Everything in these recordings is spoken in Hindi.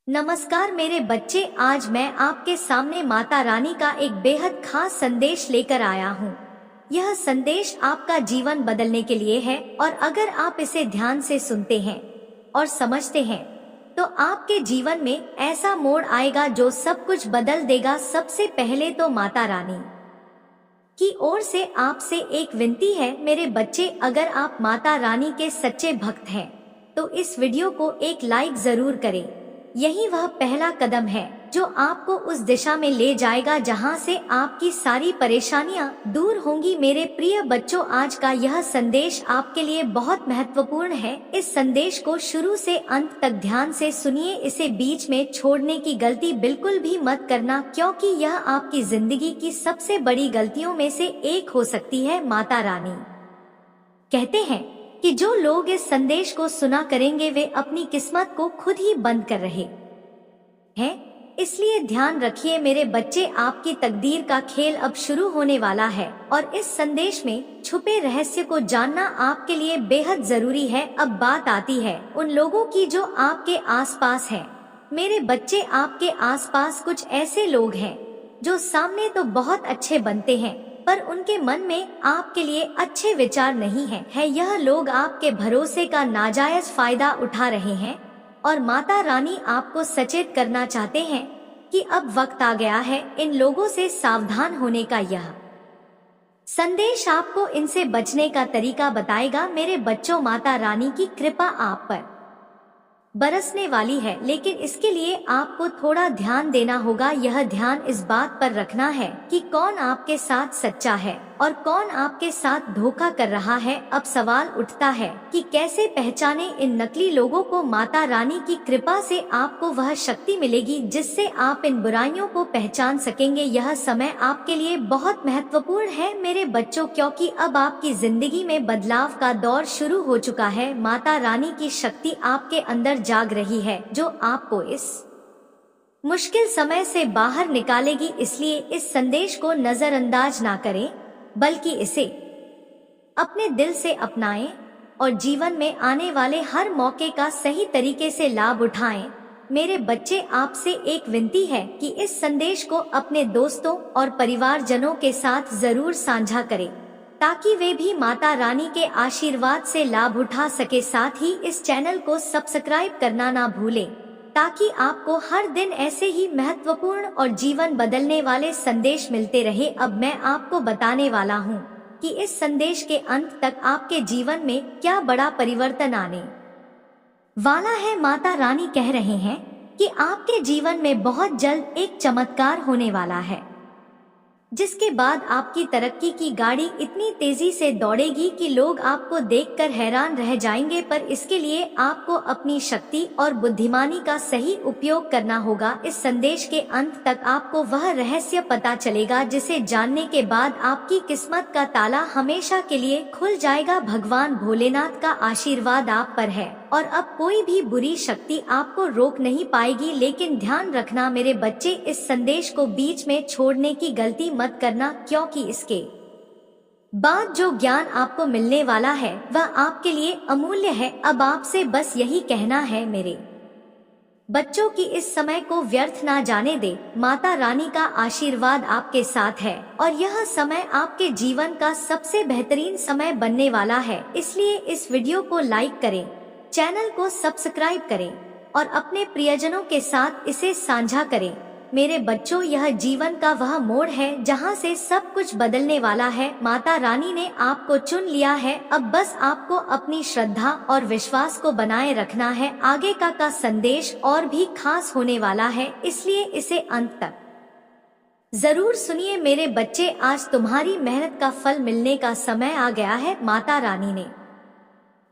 नमस्कार मेरे बच्चे, आज मैं आपके सामने माता रानी का एक बेहद खास संदेश लेकर आया हूँ। यह संदेश आपका जीवन बदलने के लिए है और अगर आप इसे ध्यान से सुनते हैं और समझते हैं तो आपके जीवन में ऐसा मोड़ आएगा जो सब कुछ बदल देगा। सबसे पहले तो माता रानी की ओर से आपसे एक विनती है मेरे बच्चे, अगर आप माता रानी के सच्चे भक्त हैं तो इस वीडियो को एक लाइक जरूर करें। यही वह पहला कदम है जो आपको उस दिशा में ले जाएगा जहां से आपकी सारी परेशानियां दूर होंगी। मेरे प्रिय बच्चों, आज का यह संदेश आपके लिए बहुत महत्वपूर्ण है। इस संदेश को शुरू से अंत तक ध्यान से सुनिए। इसे बीच में छोड़ने की गलती बिल्कुल भी मत करना, क्योंकि यह आपकी जिंदगी की सबसे बड़ी गलतियों में से एक हो सकती है। माता रानी कहते हैं कि जो लोग इस संदेश को सुना करेंगे वे अपनी किस्मत को खुद ही बंद कर रहे हैं। इसलिए ध्यान रखिए मेरे बच्चे, आपकी तकदीर का खेल अब शुरू होने वाला है और इस संदेश में छुपे रहस्य को जानना आपके लिए बेहद जरूरी है। अब बात आती है उन लोगों की जो आपके आसपास हैं। मेरे बच्चे, आपके आसपास कुछ ऐसे लोग हैं जो सामने तो बहुत अच्छे बनते हैं पर उनके मन में आपके लिए अच्छे विचार नहीं है। यह लोग आपके भरोसे का नाजायज फायदा उठा रहे हैं और माता रानी आपको सचेत करना चाहते हैं कि अब वक्त आ गया है इन लोगों से सावधान होने का। यह संदेश आपको इनसे बचने का तरीका बताएगा। मेरे बच्चों, माता रानी की कृपा आप पर बरसने वाली है, लेकिन इसके लिए आपको थोड़ा ध्यान देना होगा। यह ध्यान इस बात पर रखना है कि कौन आपके साथ सच्चा है और कौन आपके साथ धोखा कर रहा है। अब सवाल उठता है कि कैसे पहचाने इन नकली लोगों को। माता रानी की कृपा से आपको वह शक्ति मिलेगी जिससे आप इन बुराइयों को पहचान सकेंगे। यह समय आपके लिए बहुत महत्वपूर्ण है मेरे बच्चों, क्योंकि अब आपकी जिंदगी में बदलाव का दौर शुरू हो चुका है। माता रानी की शक्ति आपके अंदर जाग रही है जो आपको इस मुश्किल समय से बाहर निकालेगी। इसलिए इस संदेश को नजरअंदाज ना करें, बल्कि इसे अपने दिल से अपनाएं और जीवन में आने वाले हर मौके का सही तरीके से लाभ उठाएं। मेरे बच्चे, आपसे एक विनती है कि इस संदेश को अपने दोस्तों और परिवारजनों के साथ जरूर साझा करें ताकि वे भी माता रानी के आशीर्वाद से लाभ उठा सके। साथ ही इस चैनल को सब्सक्राइब करना ना भूलें ताकि आपको हर दिन ऐसे ही महत्वपूर्ण और जीवन बदलने वाले संदेश मिलते रहे। अब मैं आपको बताने वाला हूँ कि इस संदेश के अंत तक आपके जीवन में क्या बड़ा परिवर्तन आने वाला है। माता रानी कह रहे हैं कि आपके जीवन में बहुत जल्द एक चमत्कार होने वाला है जिसके बाद आपकी तरक्की की गाड़ी इतनी तेजी से दौड़ेगी कि लोग आपको देखकर हैरान रह जाएंगे। पर इसके लिए आपको अपनी शक्ति और बुद्धिमानी का सही उपयोग करना होगा। इस संदेश के अंत तक आपको वह रहस्य पता चलेगा जिसे जानने के बाद आपकी किस्मत का ताला हमेशा के लिए खुल जाएगा। भगवान भोलेनाथ का आशीर्वाद आप पर है और अब कोई भी बुरी शक्ति आपको रोक नहीं पाएगी। लेकिन ध्यान रखना मेरे बच्चे, इस संदेश को बीच में छोड़ने की गलती मत करना, क्योंकि इसके बाद जो ज्ञान आपको मिलने वाला है वह आपके लिए अमूल्य है। अब आपसे बस यही कहना है मेरे बच्चों की इस समय को व्यर्थ ना जाने दे। माता रानी का आशीर्वाद आपके साथ है और यह समय आपके जीवन का सबसे बेहतरीन समय बनने वाला है। इसलिए इस वीडियो को लाइक करें, चैनल को सब्सक्राइब करें और अपने प्रियजनों के साथ इसे साझा करें। मेरे बच्चों, यह जीवन का वह मोड़ है जहां से सब कुछ बदलने वाला है। माता रानी ने आपको चुन लिया है। अब बस आपको अपनी श्रद्धा और विश्वास को बनाए रखना है। आगे का संदेश और भी खास होने वाला है, इसलिए इसे अंत तक जरूर सुनिए मेरे बच्चे। आज तुम्हारी मेहनत का फल मिलने का समय आ गया है। माता रानी ने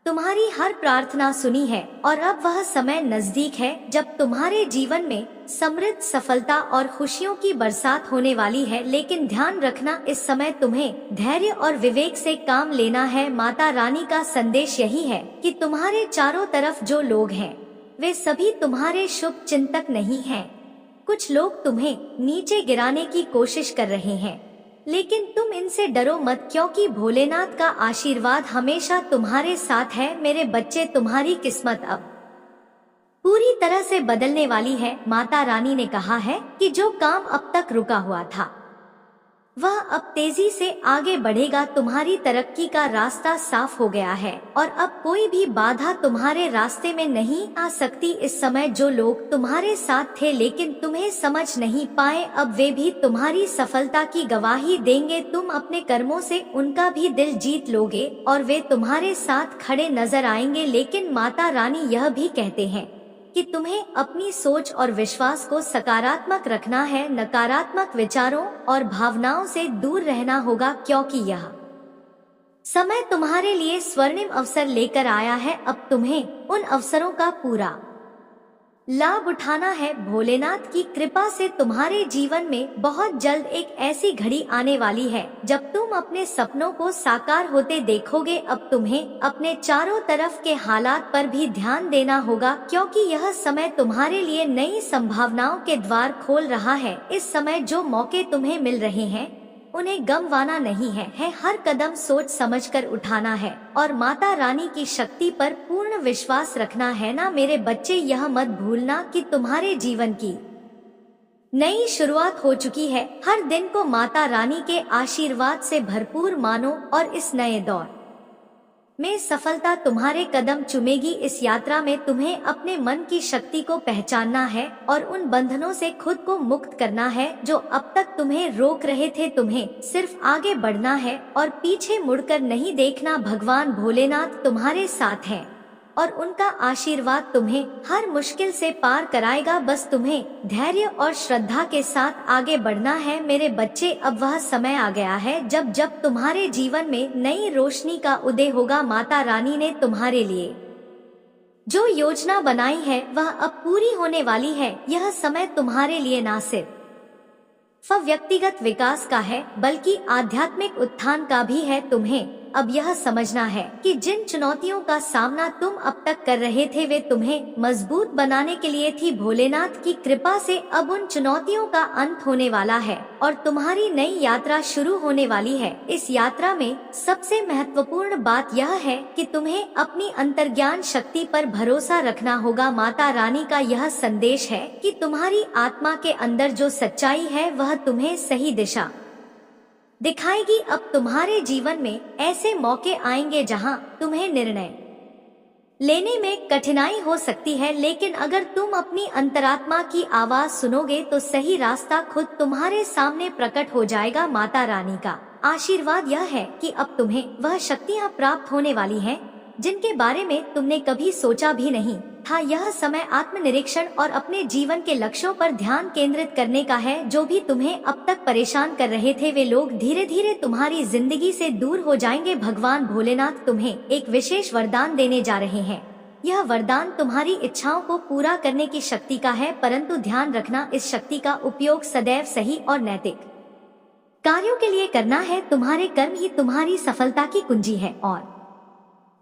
तुम्हारी हर प्रार्थना सुनी है और अब वह समय नजदीक है जब तुम्हारे जीवन में समृद्ध सफलता और खुशियों की बरसात होने वाली है। लेकिन ध्यान रखना, इस समय तुम्हें धैर्य और विवेक से काम लेना है। माता रानी का संदेश यही है कि तुम्हारे चारों तरफ जो लोग हैं वे सभी तुम्हारे शुभ चिंतक नहीं हैं। कुछ लोग तुम्हें नीचे गिराने की कोशिश कर रहे हैं, लेकिन तुम इनसे डरो मत, क्योंकि भोलेनाथ का आशीर्वाद हमेशा तुम्हारे साथ है। मेरे बच्चे, तुम्हारी किस्मत अब पूरी तरह से बदलने वाली है। माता रानी ने कहा है कि जो काम अब तक रुका हुआ था वह अब तेजी से आगे बढ़ेगा। तुम्हारी तरक्की का रास्ता साफ हो गया है और अब कोई भी बाधा तुम्हारे रास्ते में नहीं आ सकती। इस समय जो लोग तुम्हारे साथ थे लेकिन तुम्हें समझ नहीं पाए, अब वे भी तुम्हारी सफलता की गवाही देंगे। तुम अपने कर्मों से उनका भी दिल जीत लोगे और वे तुम्हारे साथ खड़े नजर आएंगे। लेकिन माता रानी यह भी कहते हैं कि तुम्हें अपनी सोच और विश्वास को सकारात्मक रखना है, नकारात्मक विचारों और भावनाओं से दूर रहना होगा, क्योंकि यह समय तुम्हारे लिए स्वर्णिम अवसर लेकर आया है। अब तुम्हें उन अवसरों का पूरा लाभ उठाना है। भोलेनाथ की कृपा से तुम्हारे जीवन में बहुत जल्द एक ऐसी घड़ी आने वाली है जब तुम अपने सपनों को साकार होते देखोगे। अब तुम्हें अपने चारों तरफ के हालात पर भी ध्यान देना होगा, क्योंकि यह समय तुम्हारे लिए नई संभावनाओं के द्वार खोल रहा है। इस समय जो मौके तुम्हें मिल रहे हैं उन्हें गंवाना नहीं है, हर कदम सोच समझकर उठाना है और माता रानी की शक्ति पर पूर्ण विश्वास रखना है ना मेरे बच्चे। यह मत भूलना कि तुम्हारे जीवन की नई शुरुआत हो चुकी है। हर दिन को माता रानी के आशीर्वाद से भरपूर मानो और इस नए दौर में सफलता तुम्हारे कदम चूमेगी। इस यात्रा में तुम्हें अपने मन की शक्ति को पहचानना है और उन बंधनों से खुद को मुक्त करना है जो अब तक तुम्हें रोक रहे थे। तुम्हें सिर्फ आगे बढ़ना है और पीछे मुड़कर नहीं देखना। भगवान भोलेनाथ तुम्हारे साथ हैं और उनका आशीर्वाद तुम्हें हर मुश्किल से पार कराएगा। बस तुम्हें धैर्य और श्रद्धा के साथ आगे बढ़ना है मेरे बच्चे। अब वह समय आ गया है जब तुम्हारे जीवन में नई रोशनी का उदय होगा। माता रानी ने तुम्हारे लिए जो योजना बनाई है वह अब पूरी होने वाली है। यह समय तुम्हारे लिए ना सिर्फ व्यक्तिगत विकास का है बल्कि आध्यात्मिक उत्थान का भी है। तुम्हें अब यह समझना है कि जिन चुनौतियों का सामना तुम अब तक कर रहे थे वे तुम्हें मजबूत बनाने के लिए थी। भोलेनाथ की कृपा से अब उन चुनौतियों का अंत होने वाला है और तुम्हारी नई यात्रा शुरू होने वाली है। इस यात्रा में सबसे महत्वपूर्ण बात यह है कि तुम्हें अपनी अंतर्ज्ञान शक्ति पर भरोसा रखना होगा। माता रानी का यह संदेश है कि तुम्हारी आत्मा के अंदर जो सच्चाई है वह तुम्हें सही दिशा दिखाएगी। अब तुम्हारे जीवन में ऐसे मौके आएंगे जहां तुम्हें निर्णय लेने में कठिनाई हो सकती है, लेकिन अगर तुम अपनी अंतरात्मा की आवाज सुनोगे तो सही रास्ता खुद तुम्हारे सामने प्रकट हो जाएगा। माता रानी का आशीर्वाद यह है कि अब तुम्हें वह शक्तियाँ प्राप्त होने वाली हैं जिनके बारे में तुमने कभी सोचा भी नहीं था। यह समय आत्मनिरीक्षण और अपने जीवन के लक्ष्यों पर ध्यान केंद्रित करने का है। जो भी तुम्हें अब तक परेशान कर रहे थे वे लोग धीरे धीरे तुम्हारी जिंदगी से दूर हो जाएंगे। भगवान भोलेनाथ तुम्हें एक विशेष वरदान देने जा रहे हैं। यह वरदान तुम्हारी इच्छाओं को पूरा करने की शक्ति का है, परंतु ध्यान रखना इस शक्ति का उपयोग सदैव सही और नैतिक कार्यों के लिए करना है। तुम्हारे कर्म ही तुम्हारी सफलता की कुंजी है और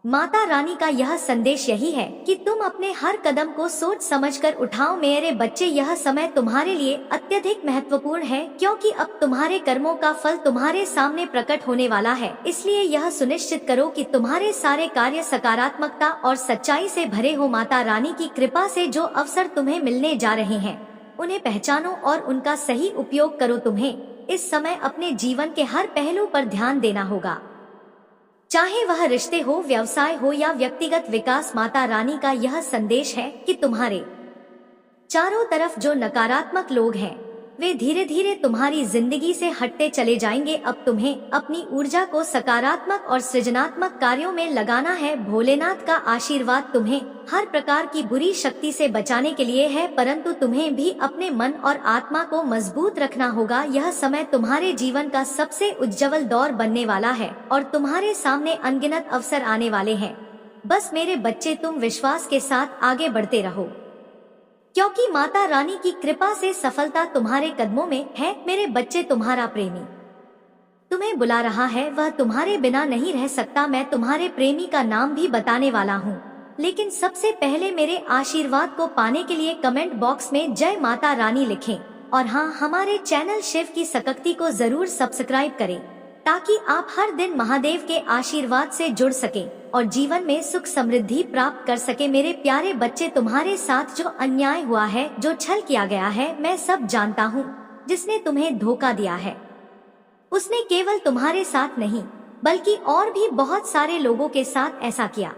माता रानी का यह संदेश यही है कि तुम अपने हर कदम को सोच समझकर उठाओ मेरे बच्चे। यह समय तुम्हारे लिए अत्यधिक महत्वपूर्ण है क्योंकि अब तुम्हारे कर्मों का फल तुम्हारे सामने प्रकट होने वाला है। इसलिए यह सुनिश्चित करो कि तुम्हारे सारे कार्य सकारात्मकता और सच्चाई से भरे हो। माता रानी की कृपा से जो अवसर तुम्हें मिलने जा रहे हैं उन्हें पहचानो और उनका सही उपयोग करो। तुम्हें इस समय अपने जीवन के हर पहलू पर ध्यान देना होगा, चाहे वह रिश्ते हो, व्यवसाय हो या व्यक्तिगत विकास। माता रानी का यह संदेश है कि तुम्हारे चारों तरफ जो नकारात्मक लोग हैं वे धीरे धीरे तुम्हारी जिंदगी से हटते चले जाएंगे। अब तुम्हें अपनी ऊर्जा को सकारात्मक और सृजनात्मक कार्यों में लगाना है। भोलेनाथ का आशीर्वाद तुम्हें हर प्रकार की बुरी शक्ति से बचाने के लिए है, परंतु तुम्हें भी अपने मन और आत्मा को मजबूत रखना होगा। यह समय तुम्हारे जीवन का सबसे उज्जवल दौर बनने वाला है और तुम्हारे सामने अनगिनत अवसर आने वाले हैं। बस मेरे बच्चे तुम विश्वास के साथ आगे बढ़ते रहो, क्योंकि माता रानी की कृपा से सफलता तुम्हारे कदमों में है। मेरे बच्चे तुम्हारा प्रेमी तुम्हें बुला रहा है, वह तुम्हारे बिना नहीं रह सकता। मैं तुम्हारे प्रेमी का नाम भी बताने वाला हूँ, लेकिन सबसे पहले मेरे आशीर्वाद को पाने के लिए कमेंट बॉक्स में जय माता रानी लिखें और हाँ, हमारे चैनल शिव की शक्ति को जरूर सब्सक्राइब करें ताकि आप हर दिन महादेव के आशीर्वाद से जुड़ सकें। और जीवन में सुख समृद्धि प्राप्त कर सके। मेरे प्यारे बच्चे, तुम्हारे साथ जो अन्याय हुआ है, जो छल किया गया है, मैं सब जानता हूँ। जिसने तुम्हें धोखा दिया है उसने केवल तुम्हारे साथ नहीं बल्कि और भी बहुत सारे लोगों के साथ ऐसा किया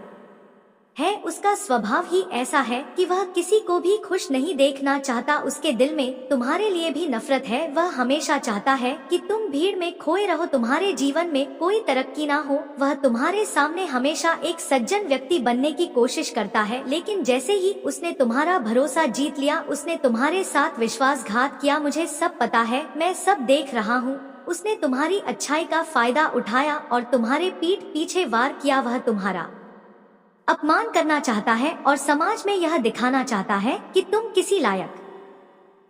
है। उसका स्वभाव ही ऐसा है कि वह किसी को भी खुश नहीं देखना चाहता। उसके दिल में तुम्हारे लिए भी नफरत है। वह हमेशा चाहता है कि तुम भीड़ में खोए रहो, तुम्हारे जीवन में कोई तरक्की ना हो। वह तुम्हारे सामने हमेशा एक सज्जन व्यक्ति बनने की कोशिश करता है, लेकिन जैसे ही उसने तुम्हारा भरोसा जीत लिया, उसने तुम्हारे साथ विश्वासघात किया। मुझे सब पता है, मैं सब देख रहा हूँ। उसने तुम्हारी अच्छाई का फायदा उठाया और तुम्हारे पीठ पीछे वार किया। वह तुम्हारा अपमान करना चाहता है और समाज में यह दिखाना चाहता है कि तुम किसी लायक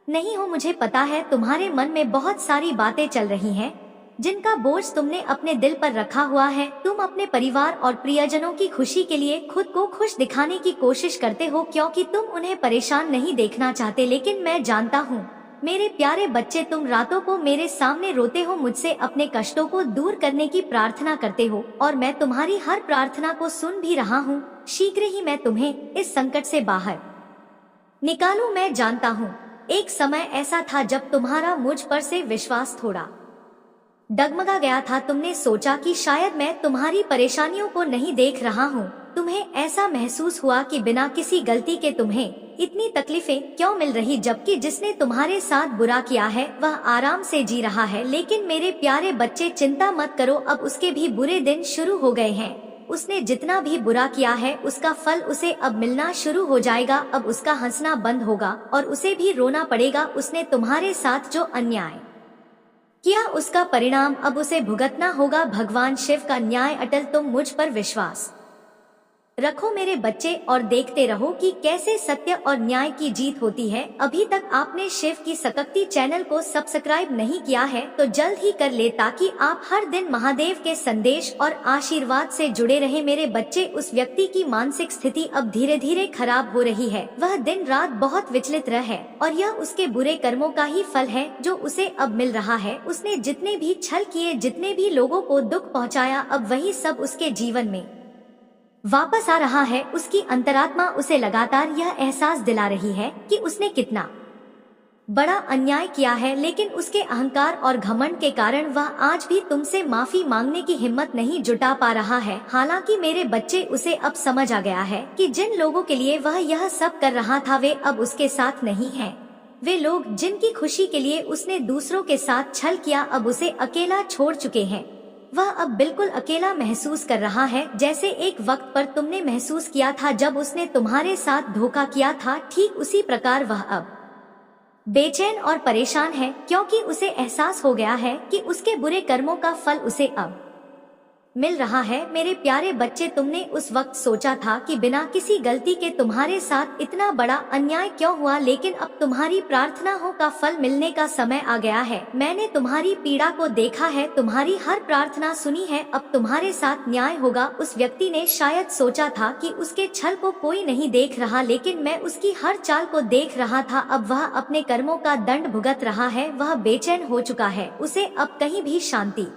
नहीं हो। मुझे पता है तुम्हारे मन में बहुत सारी बातें चल रही हैं, जिनका बोझ तुमने अपने दिल पर रखा हुआ है। तुम अपने परिवार और प्रियजनों की खुशी के लिए खुद को खुश दिखाने की कोशिश करते हो, क्योंकि तुम उन्हें परेशान नहीं देखना चाहते। लेकिन मैं जानता हूँ मेरे प्यारे बच्चे, तुम रातों को मेरे सामने रोते हो, मुझसे अपने कष्टों को दूर करने की प्रार्थना करते हो, और मैं तुम्हारी हर प्रार्थना को सुन भी रहा हूँ। शीघ्र ही मैं तुम्हें इस संकट से बाहर निकालूं। मैं जानता हूँ एक समय ऐसा था जब तुम्हारा मुझ पर से विश्वास थोड़ा डगमगा गया था। तुमने सोचा कि शायद मैं तुम्हारी परेशानियों को नहीं देख रहा हूँ। तुम्हें ऐसा महसूस हुआ कि बिना किसी गलती के तुम्हें इतनी तकलीफें क्यों मिल रही, जबकि जिसने तुम्हारे साथ बुरा किया है वह आराम से जी रहा है। लेकिन मेरे प्यारे बच्चे, चिंता मत करो, अब उसके भी बुरे दिन शुरू हो गए हैं। उसने जितना भी बुरा किया है उसका फल उसे अब मिलना शुरू हो जाएगा। अब उसका हंसना बंद होगा और उसे भी रोना पड़ेगा। उसने तुम्हारे साथ जो अन्याय किया उसका परिणाम अब उसे भुगतना होगा। भगवान शिव का न्याय अटल। तुम मुझ पर विश्वास रखो मेरे बच्चे और देखते रहो कि कैसे सत्य और न्याय की जीत होती है। अभी तक आपने शिव की सकक्ति चैनल को सब्सक्राइब नहीं किया है तो जल्द ही कर ले, ताकि आप हर दिन महादेव के संदेश और आशीर्वाद से जुड़े रहे। मेरे बच्चे, उस व्यक्ति की मानसिक स्थिति अब धीरे धीरे खराब हो रही है। वह दिन रात बहुत विचलित रहे और यह उसके बुरे कर्मों का ही फल है जो उसे अब मिल रहा है। उसने जितने भी छल किए, जितने भी लोगों को दुख पहुँचाया, अब वही सब उसके जीवन में वापस आ रहा है। उसकी अंतरात्मा उसे लगातार यह एहसास दिला रही है कि उसने कितना बड़ा अन्याय किया है, लेकिन उसके अहंकार और घमंड के कारण वह आज भी तुमसे माफी मांगने की हिम्मत नहीं जुटा पा रहा है। हालांकि मेरे बच्चे, उसे अब समझ आ गया है कि जिन लोगों के लिए वह यह सब कर रहा था वे अब उसके साथ नहीं हैं। वे लोग जिनकी खुशी के लिए उसने दूसरों के साथ छल किया अब उसे अकेला छोड़ चुके हैं। वह अब बिल्कुल अकेला महसूस कर रहा है, जैसे एक वक्त पर तुमने महसूस किया था जब उसने तुम्हारे साथ धोखा किया था। ठीक उसी प्रकार वह अब बेचैन और परेशान है, क्योंकि उसे एहसास हो गया है कि उसके बुरे कर्मों का फल उसे अब मिल रहा है। मेरे प्यारे बच्चे, तुमने उस वक्त सोचा था कि बिना किसी गलती के तुम्हारे साथ इतना बड़ा अन्याय क्यों हुआ, लेकिन अब तुम्हारी प्रार्थनाओं का फल मिलने का समय आ गया है। मैंने तुम्हारी पीड़ा को देखा है, तुम्हारी हर प्रार्थना सुनी है। अब तुम्हारे साथ न्याय होगा। उस व्यक्ति ने शायद सोचा था कि उसके छल को कोई नहीं देख रहा, लेकिन मैं उसकी हर चाल को देख रहा था। अब वह अपने कर्मों का दंड भुगत रहा है। वह बेचैन हो चुका है, उसे अब कहीं भी शांति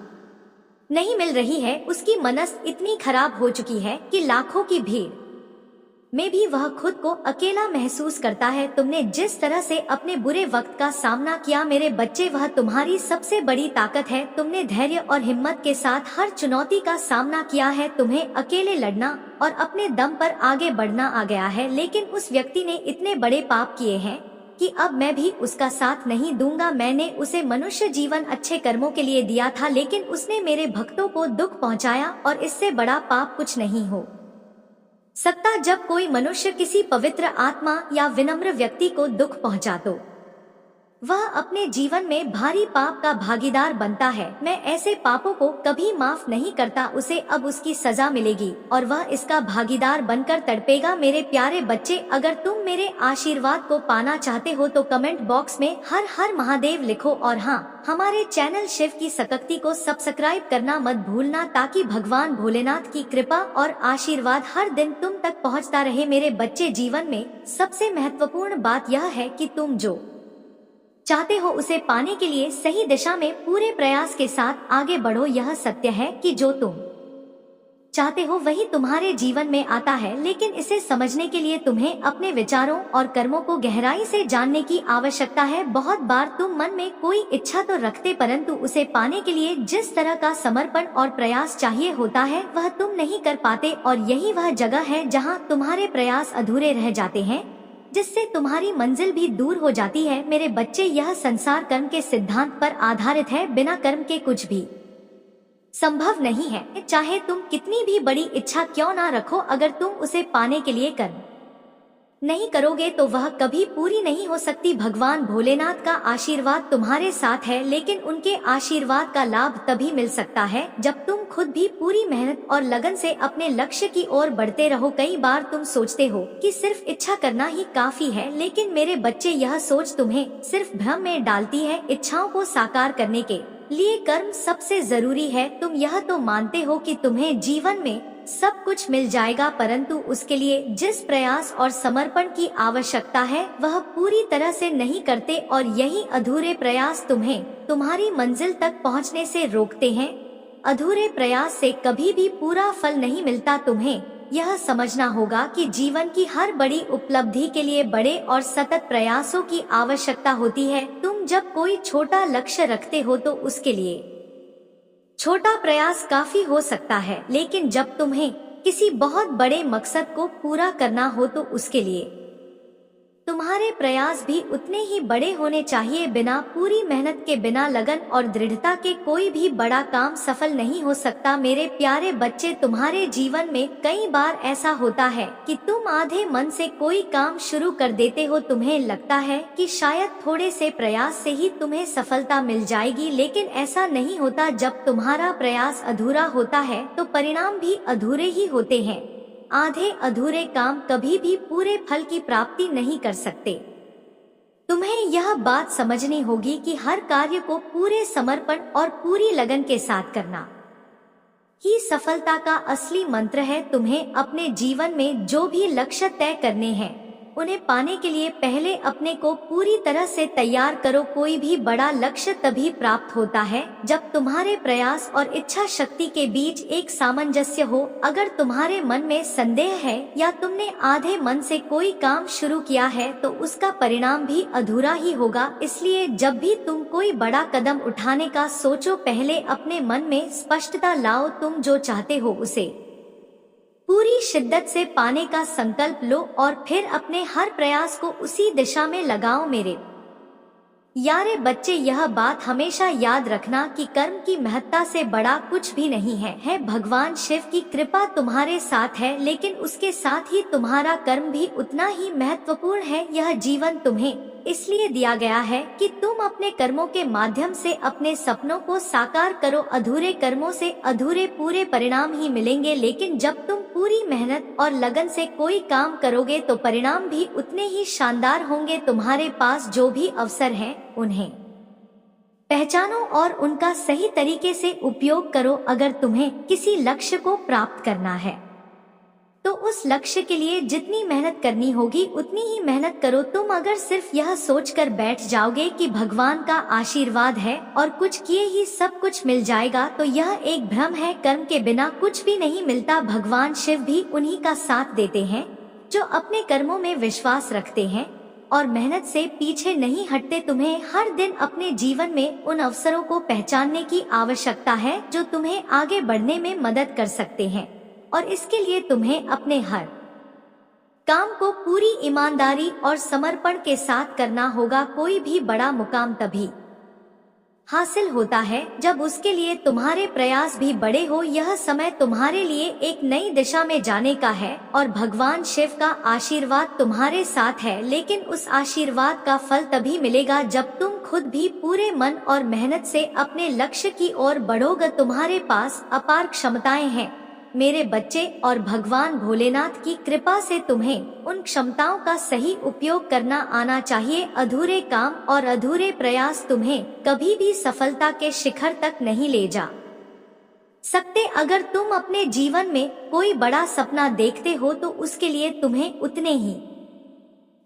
नहीं मिल रही है। उसकी मनस इतनी खराब हो चुकी है कि लाखों की भीड़ में भी वह खुद को अकेला महसूस करता है। तुमने जिस तरह से अपने बुरे वक्त का सामना किया मेरे बच्चे, वह तुम्हारी सबसे बड़ी ताकत है। तुमने धैर्य और हिम्मत के साथ हर चुनौती का सामना किया है। तुम्हें अकेले लड़ना और अपने दम पर आगे बढ़ना आ गया है, लेकिन उस व्यक्ति ने इतने बड़े पाप किए हैं कि अब मैं भी उसका साथ नहीं दूंगा। मैंने उसे मनुष्य जीवन अच्छे कर्मों के लिए दिया था, लेकिन उसने मेरे भक्तों को दुख पहुंचाया, और इससे बड़ा पाप कुछ नहीं हो सकता। जब कोई मनुष्य किसी पवित्र आत्मा या विनम्र व्यक्ति को दुख पहुंचा तो वह अपने जीवन में भारी पाप का भागीदार बनता है। मैं ऐसे पापों को कभी माफ नहीं करता। उसे अब उसकी सजा मिलेगी और वह इसका भागीदार बनकर तड़पेगा। मेरे प्यारे बच्चे, अगर तुम मेरे आशीर्वाद को पाना चाहते हो तो कमेंट बॉक्स में हर हर महादेव लिखो, और हाँ, हमारे चैनल शिव की सकक्ति को सब्सक्राइब करना मत भूलना, ताकि भगवान भोलेनाथ की कृपा और आशीर्वाद हर दिन तुम तक पहुँचता रहे। मेरे बच्चे, जीवन में सबसे महत्वपूर्ण बात यह है कि तुम जो चाहते हो उसे पाने के लिए सही दिशा में पूरे प्रयास के साथ आगे बढ़ो। यह सत्य है कि जो तुम चाहते हो वही तुम्हारे जीवन में आता है, लेकिन इसे समझने के लिए तुम्हें अपने विचारों और कर्मों को गहराई से जानने की आवश्यकता है। बहुत बार तुम मन में कोई इच्छा तो रखते, परंतु उसे पाने के लिए जिस तरह का समर्पण और प्रयास चाहिए होता है वह तुम नहीं कर पाते, और यही वह जगह है जहाँ तुम्हारे प्रयास अधूरे रह जाते हैं, जिससे तुम्हारी मंजिल भी दूर हो जाती है। मेरे बच्चे, यह संसार कर्म के सिद्धांत पर आधारित है। बिना कर्म के कुछ भी संभव नहीं है। चाहे तुम कितनी भी बड़ी इच्छा क्यों ना रखो, अगर तुम उसे पाने के लिए कर्म नहीं करोगे तो वह कभी पूरी नहीं हो सकती। भगवान भोलेनाथ का आशीर्वाद तुम्हारे साथ है, लेकिन उनके आशीर्वाद का लाभ तभी मिल सकता है जब तुम खुद भी पूरी मेहनत और लगन से अपने लक्ष्य की ओर बढ़ते रहो। कई बार तुम सोचते हो कि सिर्फ इच्छा करना ही काफी है, लेकिन मेरे बच्चे, यह सोच तुम्हें सिर्फ भ्रम में डालती है। इच्छाओं को साकार करने के लिए कर्म सबसे जरूरी है। तुम यह तो मानते हो कि तुम्हें जीवन में सब कुछ मिल जाएगा, परंतु उसके लिए जिस प्रयास और समर्पण की आवश्यकता है वह पूरी तरह से नहीं करते, और यही अधूरे प्रयास तुम्हें तुम्हारी मंजिल तक पहुंचने से रोकते हैं। अधूरे प्रयास से कभी भी पूरा फल नहीं मिलता। तुम्हें यह समझना होगा कि जीवन की हर बड़ी उपलब्धि के लिए बड़े और सतत प्रयासों की आवश्यकता होती है। तुम जब कोई छोटा लक्ष्य रखते हो तो उसके लिए छोटा प्रयास काफी हो सकता है, लेकिन जब तुम्हें किसी बहुत बड़े मकसद को पूरा करना हो तो उसके लिए तुम्हारे प्रयास भी उतने ही बड़े होने चाहिए। बिना पूरी मेहनत के, बिना लगन और दृढ़ता के कोई भी बड़ा काम सफल नहीं हो सकता। मेरे प्यारे बच्चे, तुम्हारे जीवन में कई बार ऐसा होता है कि तुम आधे मन से कोई काम शुरू कर देते हो। तुम्हें लगता है कि शायद थोड़े से प्रयास से ही तुम्हें सफलता मिल जाएगी, लेकिन ऐसा नहीं होता। जब तुम्हारा प्रयास अधूरा होता है तो परिणाम भी अधूरे ही होते हैं। आधे अधूरे काम कभी भी पूरे फल की प्राप्ति नहीं कर सकते। तुम्हें यह बात समझनी होगी कि हर कार्य को पूरे समर्पण और पूरी लगन के साथ करना ही सफलता का असली मंत्र है। तुम्हें अपने जीवन में जो भी लक्ष्य तय करने हैं, उन्हें पाने के लिए पहले अपने को पूरी तरह से तैयार करो। कोई भी बड़ा लक्ष्य तभी प्राप्त होता है जब तुम्हारे प्रयास और इच्छा शक्ति के बीच एक सामंजस्य हो। अगर तुम्हारे मन में संदेह है या तुमने आधे मन से कोई काम शुरू किया है तो उसका परिणाम भी अधूरा ही होगा। इसलिए जब भी तुम कोई बड़ा कदम उठाने का सोचो, पहले अपने मन में स्पष्टता लाओ। तुम जो चाहते हो उसे पूरी शिद्दत से पाने का संकल्प लो और फिर अपने हर प्रयास को उसी दिशा में लगाओ। मेरे यारे बच्चे, यह बात हमेशा याद रखना कि कर्म की महत्ता से बड़ा कुछ भी नहीं है। भगवान शिव की कृपा तुम्हारे साथ है, लेकिन उसके साथ ही तुम्हारा कर्म भी उतना ही महत्वपूर्ण है। यह जीवन तुम्हें इसलिए दिया गया है कि तुम अपने कर्मों के माध्यम से अपने सपनों को साकार करो। अधूरे कर्मों से अधूरे पूरे परिणाम ही मिलेंगे, लेकिन जब तुम पूरी मेहनत और लगन से कोई काम करोगे तो परिणाम भी उतने ही शानदार होंगे। तुम्हारे पास जो भी अवसर हैं, उन्हें पहचानो और उनका सही तरीके से उपयोग करो। अगर तुम्हें किसी लक्ष्य को प्राप्त करना है तो उस लक्ष्य के लिए जितनी मेहनत करनी होगी उतनी ही मेहनत करो। तुम अगर सिर्फ यह सोचकर बैठ जाओगे कि भगवान का आशीर्वाद है और कुछ किए ही सब कुछ मिल जाएगा, तो यह एक भ्रम है। कर्म के बिना कुछ भी नहीं मिलता। भगवान शिव भी उन्हीं का साथ देते हैं जो अपने कर्मों में विश्वास रखते हैं और मेहनत से पीछे नहीं हटते। तुम्हें हर दिन अपने जीवन में उन अवसरों को पहचानने की आवश्यकता है जो तुम्हें आगे बढ़ने में मदद कर सकते हैं, और इसके लिए तुम्हें अपने हर काम को पूरी ईमानदारी और समर्पण के साथ करना होगा। कोई भी बड़ा मुकाम तभी हासिल होता है जब उसके लिए तुम्हारे प्रयास भी बड़े हो। यह समय तुम्हारे लिए एक नई दिशा में जाने का है और भगवान शिव का आशीर्वाद तुम्हारे साथ है, लेकिन उस आशीर्वाद का फल तभी मिलेगा जब तुम खुद भी पूरे मन और मेहनत से अपने लक्ष्य की ओर बढ़ोगे। तुम्हारे पास अपार क्षमताएं हैं मेरे बच्चे, और भगवान भोलेनाथ की कृपा से तुम्हें उन क्षमताओं का सही उपयोग करना आना चाहिए। अधूरे काम और अधूरे प्रयास तुम्हें कभी भी सफलता के शिखर तक नहीं ले जा सकते। अगर तुम अपने जीवन में कोई बड़ा सपना देखते हो तो उसके लिए तुम्हें उतने ही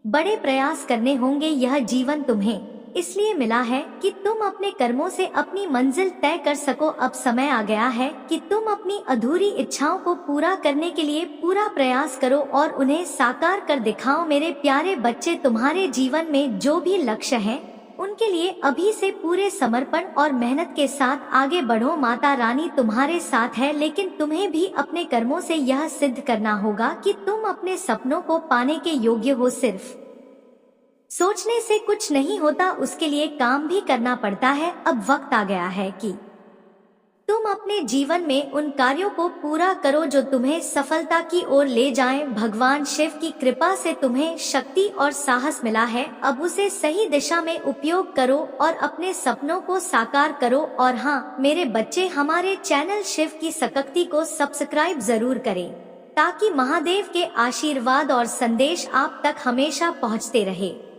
बड़े प्रयास करने होंगे। यह जीवन तुम्हें इसलिए मिला है कि तुम अपने कर्मों से अपनी मंजिल तय कर सको। अब समय आ गया है कि तुम अपनी अधूरी इच्छाओं को पूरा करने के लिए पूरा प्रयास करो और उन्हें साकार कर दिखाओ। मेरे प्यारे बच्चे, तुम्हारे जीवन में जो भी लक्ष्य है उनके लिए अभी से पूरे समर्पण और मेहनत के साथ आगे बढ़ो। माता रानी तुम्हारे साथ है, लेकिन तुम्हें भी अपने कर्मों से यह सिद्ध करना होगा कि तुम अपने सपनों को पाने के योग्य हो। सिर्फ सोचने से कुछ नहीं होता, उसके लिए काम भी करना पड़ता है। अब वक्त आ गया है कि तुम अपने जीवन में उन कार्यों को पूरा करो जो तुम्हें सफलता की ओर ले जाएं। भगवान शिव की कृपा से तुम्हें शक्ति और साहस मिला है, अब उसे सही दिशा में उपयोग करो और अपने सपनों को साकार करो। और हाँ मेरे बच्चे, हमारे चैनल शिव की शक्ति को सब्सक्राइब जरूर करें ताकि महादेव के आशीर्वाद और संदेश आप तक हमेशा पहुँचते रहे।